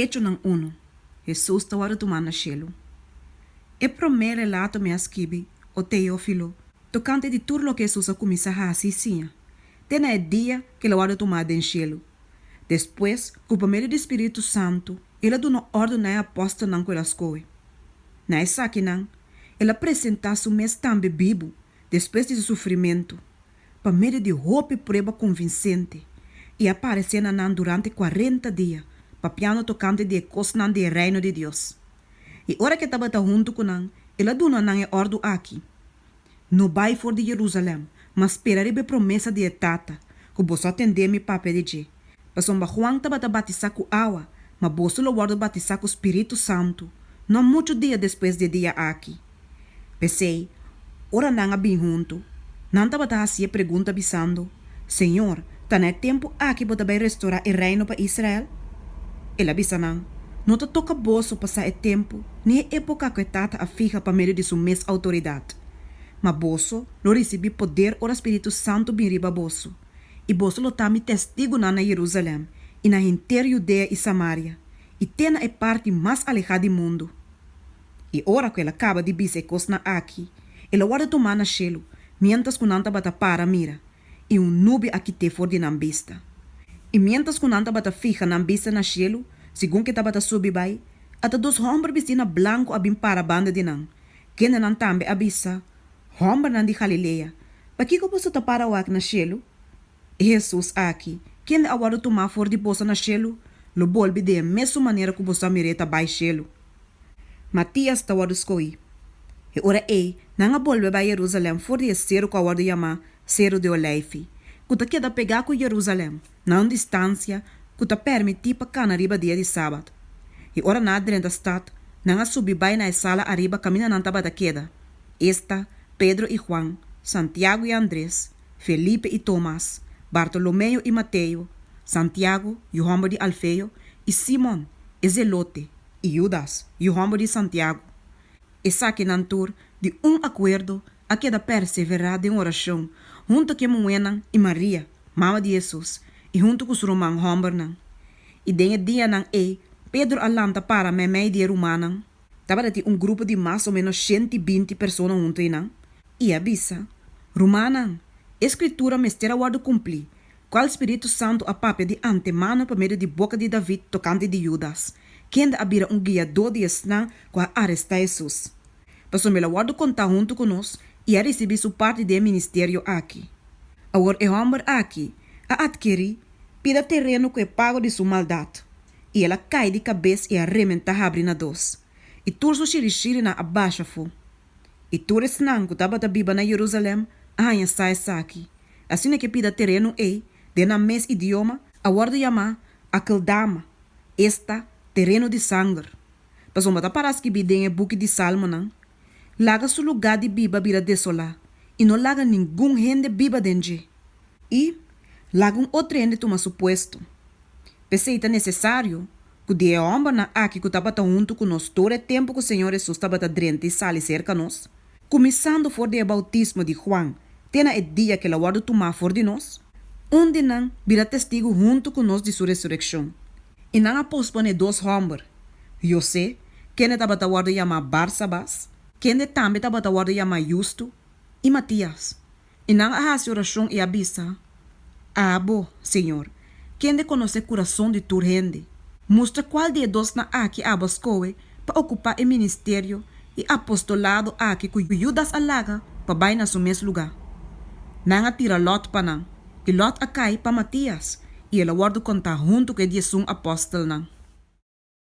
Hecho ng 1. Jesus tawaro tuman na cielo. E promé relato me asquibi, o Teófilo, tocante de tudo lo que Jesus a comissa a asisinha. Tena é dia que ele waro tomado em cielo. Depois, com o meio do Espírito Santo, ele deu ordem na apóstolo não aquelas coisas. Na essa aqui não, ele apresentasse o mês também vivo, depois de sofrimento, para meio de roupa e prova convincente, e aparecendo nan durante 40 dias, para piano tocante de coisas nan de reino de Deus. E hora que estava junto com nan, ele deu nan ordem aqui. Não vai for de Jerusalém, mas esperarei a promessa de etata, que você atender me papel de je. Pasomba Juan estava batizar com água, mas você lo guarda batizar com o Espírito Santo, não muito dia depois de dia aqui. Pensei, ora não bem junto, não estava assim a pergunta bisando, Senhor, tá no tempo aqui para vai restaurar o reino para Israel? Ele avisa não te toca bolso passar o tempo, nem a época que tata a fija para meio de sua mesma autoridade. Mas bolso não recebe poder ou Espírito Santo bem riba bolso. E bolso lo tami testigo na Jerusalém, e na inteira Judeia e Samaria, e tena é parte mais alejada do mundo. E ora que ela acaba de dizer coisa aqui, ela guarda tomar na cielo, mientras que nanta bata para mira, e nube aqui te for de vista. E mientras que nanta bata fija na vista na cielo, segundo que tabata subi vai, até dos hombres vestidos branco abim para banda de nan, que nan tambe abisa, homem nan de Galileia, para que você tá para o aqui na cielo? E Jesus aqui, quem agora tomar for de bolsa na cielo, lo bolbe de a mesma maneira que você mireta vai cielo. Matias tá agora escoi. E ora não bolbe vai Jerusalém for de cero que agora chama cero de Oleife, que tá queda pegar com Jerusalém, na distância, que tá permitir para cana riba dia de sábado. E ora na dentro da stad, não subi vai na sala arriba caminha na taba da queda. Esta, Pedro e Juan, Santiago e Andrés, Felipe e Tomás, Bartolomeu e Mateo, Santiago, e o homem de Alfeu, e Simón, e Zelote, e Judas, e o homem de Santiago. E saque nantur de acordo a queda perseverar em oração, junto com Moenan e Maria, mama de Jesus, e junto com os romanos homem. E den dia nan Pedro alanta para meio de romana. Tava de grupo de mais ou menos 120 pessoas junto nan. E avisa, romana, escritura mestera guarda cumprir, qual Espírito Santo a papel de antemano para meio de boca de David tocante de Judas, quem abira guiador de esnan para arrestar Jesus. Passou me la guarda contar junto conosco e a receber sua parte de ministério aqui. Agora o homem aqui a adquirir pida terreno que é pago de sua maldade. E ela cai de cabeça e arrebenta abre na dos. E turso xirixiri na abaixa fo. E tures nan que estava da biba na Jerusalém, a sai aqui. Assim é que pida terreno de na mes idioma, a guarda chama Akeldama. Esta terreno de sangue. Passou mata para que bidem é buque de salmo nan. Laga su lugar de biba vira desolar. E não laga nenhum rende biba denge. E laga outro rende toma suposto. Pensei necessário que o dia homem na aqui que estava junto conosco todo o tempo que o Senhor Jesus estava dentro e sale cerca nós. Começando for de bautismo de Juan, tena é dia que ela guarda tomar for de nós, onde não vira testigo junto conosco de sua ressurreição. E não apospone dois homens, José, quem estava guarda chamar Barsabás, quem também estava guarda chamar Justo, e Matias. E não a oração e avisa, Abo, Senhor, quem de conhece o coração de tua gente, mostra qual de dois na aqui abascoe para ocupar o ministério e apostolado aqui que Judas alaga para vai na seu mesmo lugar. Não tira Lot para não, e Lot acai para Matias, e ela guarda contar junto com Jesus apóstolo não.